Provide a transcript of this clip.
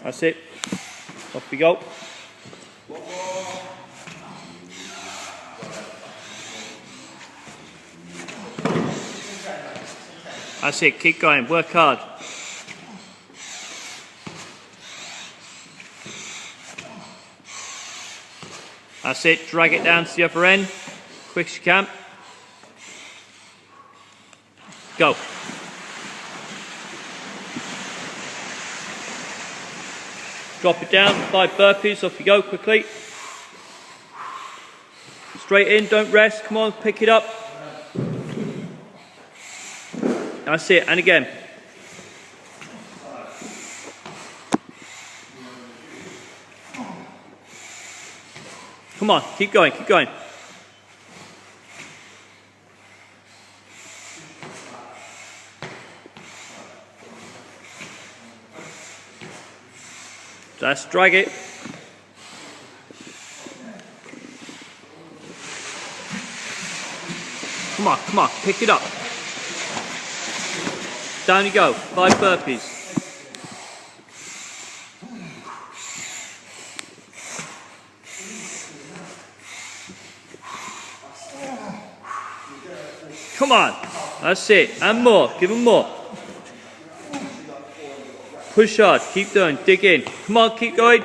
That's it. Off we go. That's it, keep going, work hard. That's it, drag it down to the upper end, quick as you can. Go. Drop it down, 5 burpees, off you go quickly. Straight in, don't rest, come on, pick it up. That's it, and again. Come on, keep going, keep going. Just drag it. Come on, pick it up. Down you go, 5 burpees. Come on, that's it, and more, give them more. Push hard, keep doing, dig in. Come on, keep going.